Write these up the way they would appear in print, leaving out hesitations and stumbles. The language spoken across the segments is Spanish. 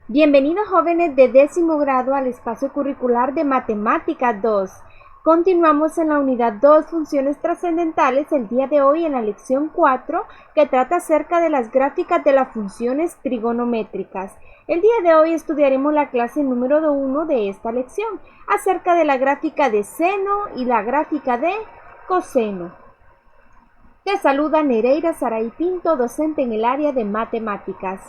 Bienvenidos jóvenes de décimo grado al espacio curricular de Matemática 2. Continuamos en la unidad 2, funciones trascendentales, el día de hoy en la lección 4, que trata acerca de las gráficas de las funciones trigonométricas. El día de hoy estudiaremos la clase número 1 de esta lección, acerca de la gráfica de seno y la gráfica de coseno. Te saluda Nereida Saray Pinto, docente en el área de matemáticas.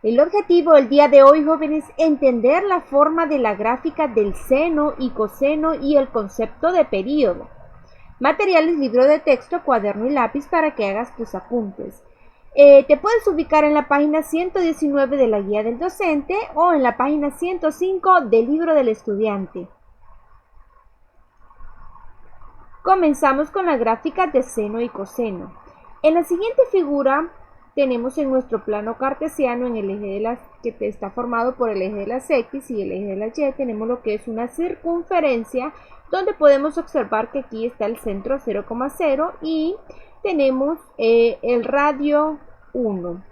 El objetivo del día de hoy, jóvenes, es entender la forma de la gráfica del seno y coseno y el concepto de período. Materiales, libro de texto, cuaderno y lápiz para que hagas tus apuntes. Te puedes ubicar en la página 119 de la guía del docente o en la página 105 del libro del estudiante. Comenzamos con la gráfica de seno y coseno. En la siguiente figura tenemos en nuestro plano cartesiano, en el eje de las que está formado por el eje de las X y el eje de las Y, tenemos lo que es una circunferencia, donde podemos observar que aquí está el centro 0,0 y tenemos el radio 1.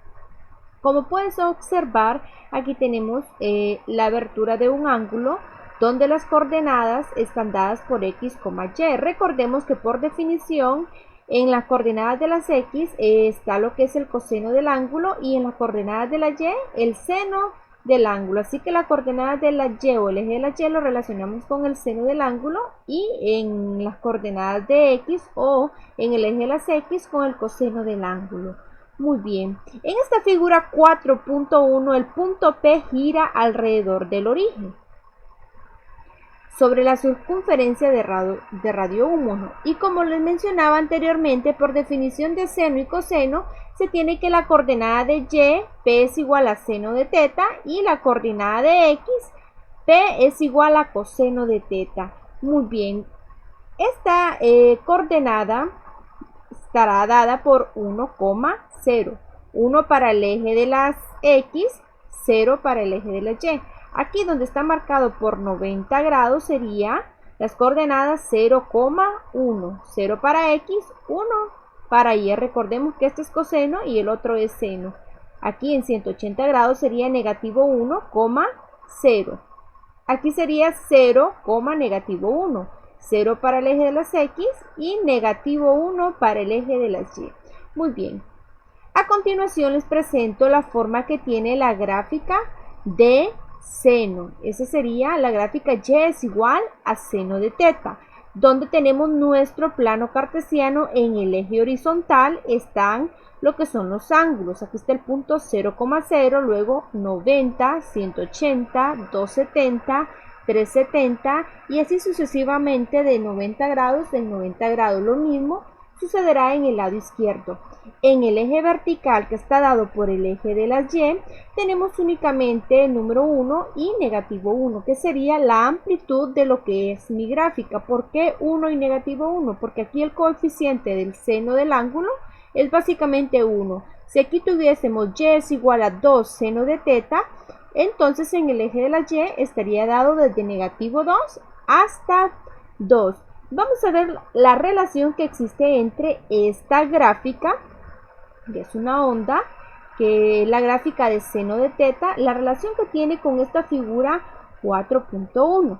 Como puedes observar, aquí tenemos la abertura de un ángulo, donde las coordenadas están dadas por X, Y. Recordemos que por definición, en las coordenadas de las X está lo que es el coseno del ángulo y en las coordenadas de la Y el seno del ángulo. Así que las coordenadas de la Y o el eje de la Y lo relacionamos con el seno del ángulo y en las coordenadas de X o en el eje de las X con el coseno del ángulo. Muy bien. En esta figura 4.1 el punto P gira alrededor del origen sobre la circunferencia de radio 1. Y como les mencionaba anteriormente, por definición de seno y coseno, se tiene que la coordenada de Y, P es igual a seno de teta, y la coordenada de X, P es igual a coseno de teta. Muy bien. Esta coordenada estará dada por 1,0. 1 para el eje de las X, 0 para el eje de la Y. Aquí donde está marcado por 90 grados sería las coordenadas 0,1. 0 para X, 1 para Y. Recordemos que este es coseno y el otro es seno. Aquí en 180 grados sería negativo 1,0. Aquí sería 0, negativo 1. 0 para el eje de las X y negativo 1 para el eje de las Y. Muy bien. A continuación les presento la forma que tiene la gráfica de seno. Esa sería la gráfica Y es igual a seno de teta, donde tenemos nuestro plano cartesiano. En el eje horizontal están lo que son los ángulos. Aquí está el punto 0,0, luego 90, 180, 270, 370 y así sucesivamente de 90 grados en 90 grados. Lo mismo sucederá en el lado izquierdo. En el eje vertical, que está dado por el eje de las Y, tenemos únicamente el número 1 y negativo 1, que sería la amplitud de lo que es mi gráfica. ¿Por qué 1 y negativo 1? Porque aquí el coeficiente del seno del ángulo es básicamente 1. Si aquí tuviésemos Y es igual a 2 seno de teta, entonces en el eje de la Y estaría dado desde negativo 2 hasta 2. Vamos a ver la relación que existe entre esta gráfica, que es una onda, que es la gráfica de seno de teta, la relación que tiene con esta figura 4.1.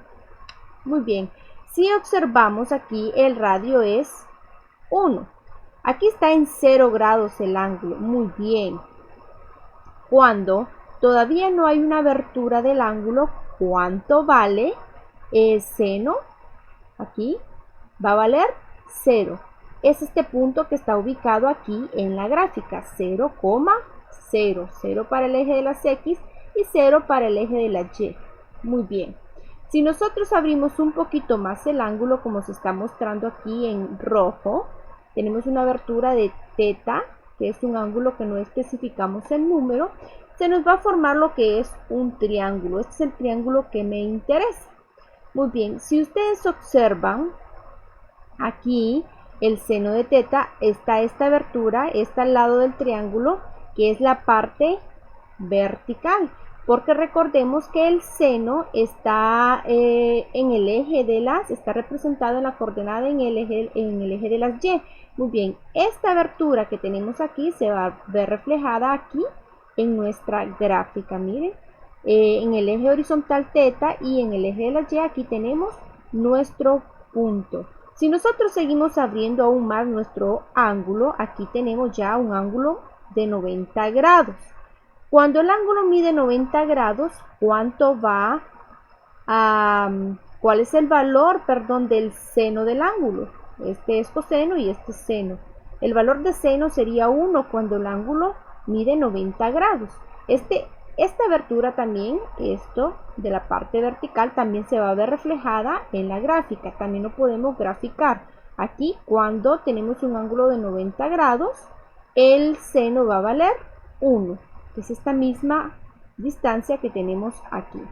Muy bien, si observamos aquí el radio es 1. Aquí está en 0 grados el ángulo. Muy bien. Cuando todavía no hay una abertura del ángulo, ¿cuánto vale el seno? Aquí va a valer 0. Es este punto que está ubicado aquí en la gráfica, 0,0. 0 para el eje de las X y 0 para el eje de la Y. Muy bien. Si nosotros abrimos un poquito más el ángulo, como se está mostrando aquí en rojo, tenemos una abertura de teta, que es un ángulo que no especificamos el número, se nos va a formar lo que es un triángulo. Este es el triángulo que me interesa. Muy bien, si ustedes observan, aquí el seno de teta está esta abertura, está al lado del triángulo, que es la parte vertical, porque recordemos que el seno está en el eje de las, está representado en la coordenada en el eje de las Y. Muy bien, esta abertura que tenemos aquí se va a ver reflejada aquí en nuestra gráfica. Miren, en el eje horizontal teta y en el eje de la y aquí tenemos nuestro punto. Si nosotros seguimos abriendo aún más nuestro ángulo, aquí tenemos ya un ángulo de 90 grados. Cuando el ángulo mide 90 grados, ¿cuánto va a, cuál es el valor, perdón, del seno del ángulo? Este es coseno y este es seno. El valor de seno sería 1 cuando el ángulo mide 90 grados. Esta abertura también, esto de la parte vertical, también se va a ver reflejada en la gráfica. También lo podemos graficar. Aquí, cuando tenemos un ángulo de 90 grados, el seno va a valer 1, que es esta misma distancia que tenemos aquí.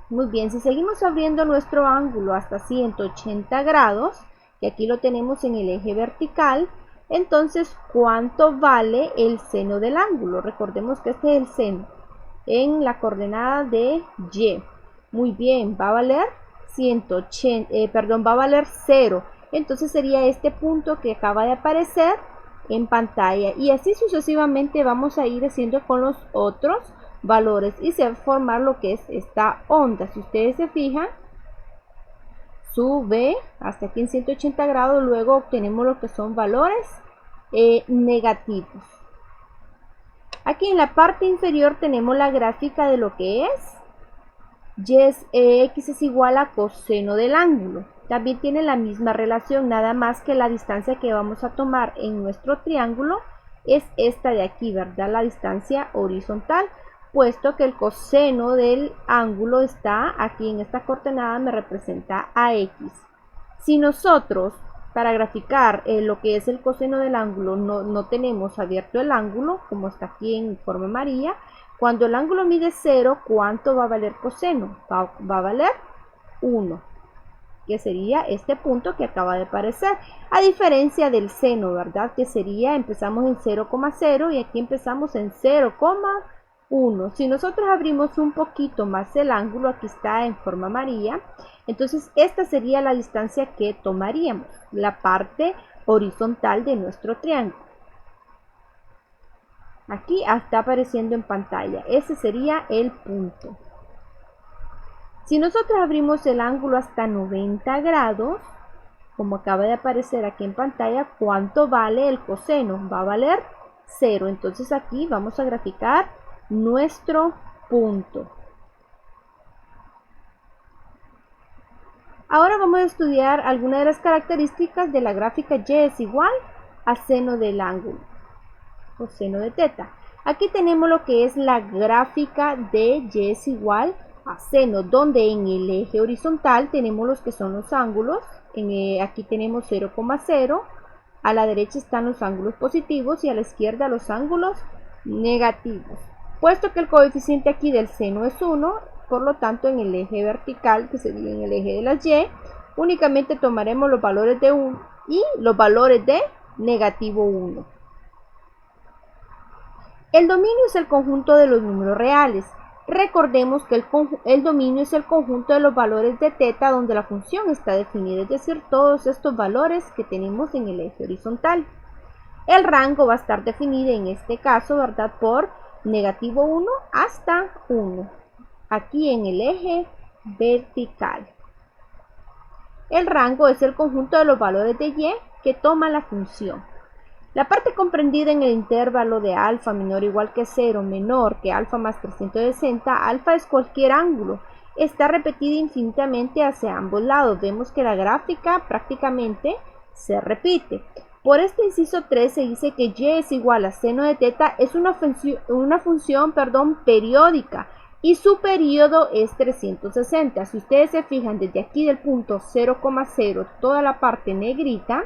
Muy bien, si seguimos abriendo nuestro ángulo hasta 180 grados, y aquí lo tenemos en el eje vertical, entonces, ¿cuánto vale el seno del ángulo? Recordemos que este es el seno en la coordenada de y. Muy bien, va a valer 0. Entonces sería este punto que acaba de aparecer en pantalla. Y así sucesivamente vamos a ir haciendo con los otros valores y se va a formar lo que es esta onda. Si ustedes se fijan, sube hasta aquí en 180 grados, luego obtenemos lo que son valores negativos. Aquí en la parte inferior tenemos la gráfica de lo que es x es igual a coseno del ángulo. También tiene la misma relación, nada más que la distancia que vamos a tomar en nuestro triángulo es esta de aquí, ¿verdad? La distancia horizontal, puesto que el coseno del ángulo está aquí en esta coordenada, me representa a x. Si nosotros, para graficar lo que es el coseno del ángulo, no tenemos abierto el ángulo, como está aquí en forma amarilla, cuando el ángulo mide 0, ¿cuánto va a valer coseno? Va a valer 1, que sería este punto que acaba de aparecer. A diferencia del seno, ¿verdad? Que sería, empezamos en 0,0 y aquí empezamos en 0,1. Si nosotros abrimos un poquito más el ángulo, aquí está en forma amarilla, entonces esta sería la distancia que tomaríamos, la parte horizontal de nuestro triángulo. Aquí está apareciendo en pantalla, ese sería el punto. Si nosotros abrimos el ángulo hasta 90 grados, como acaba de aparecer aquí en pantalla, ¿cuánto vale el coseno? Va a valer 0. Entonces aquí vamos a graficar nuestro punto. Ahora vamos a estudiar algunas de las características de la gráfica y es igual a seno del ángulo, o seno de teta. Aquí tenemos lo que es la gráfica de y es igual a seno, donde en el eje horizontal tenemos los que son los ángulos. Aquí tenemos 0,0, a la derecha están los ángulos positivos y a la izquierda los ángulos negativos. Puesto que el coeficiente aquí del seno es 1, por lo tanto en el eje vertical, que sería en el eje de las y, únicamente tomaremos los valores de 1 y los valores de negativo 1. El dominio es el conjunto de los números reales. Recordemos que el dominio es el conjunto de los valores de teta donde la función está definida, es decir, todos estos valores que tenemos en el eje horizontal. El rango va a estar definido en este caso, ¿verdad?, por negativo 1 hasta 1, aquí en el eje vertical. El rango es el conjunto de los valores de y que toma la función. La parte comprendida en el intervalo de alfa menor o igual que 0 menor que alfa más 360, alfa es cualquier ángulo. Está repetida infinitamente hacia ambos lados. Vemos que la gráfica prácticamente se repite. Por este inciso 3 se dice que y es igual a seno de teta es una función periódica y su periodo es 360. Si ustedes se fijan desde aquí del punto 0,0, toda la parte negrita,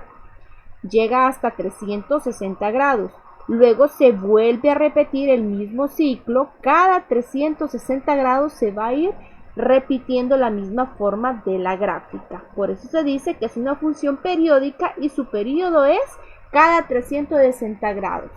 llega hasta 360 grados. Luego se vuelve a repetir el mismo ciclo. Cada 360 grados se va a ir repitiendo la misma forma de la gráfica. Por eso se dice que es una función periódica y su periodo es cada 360 grados.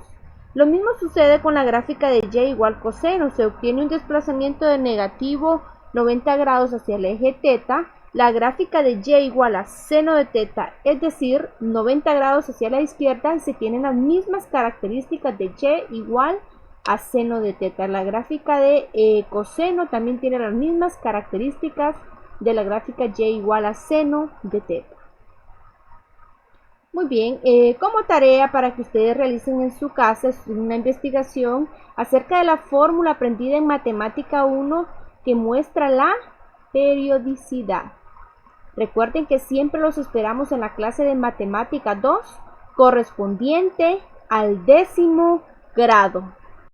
Lo mismo sucede con la gráfica de y igual coseno. Se obtiene un desplazamiento de negativo 90 grados hacia el eje teta. La gráfica de y igual a seno de teta, es decir, 90 grados hacia la izquierda, se tienen las mismas características de y igual a seno de teta. La gráfica de coseno también tiene las mismas características de la gráfica y igual a seno de teta. Muy bien, como tarea para que ustedes realicen en su casa una investigación acerca de la fórmula aprendida en Matemática 1 que muestra la periodicidad. Recuerden que siempre los esperamos en la clase de Matemática 2 correspondiente al 10º grado.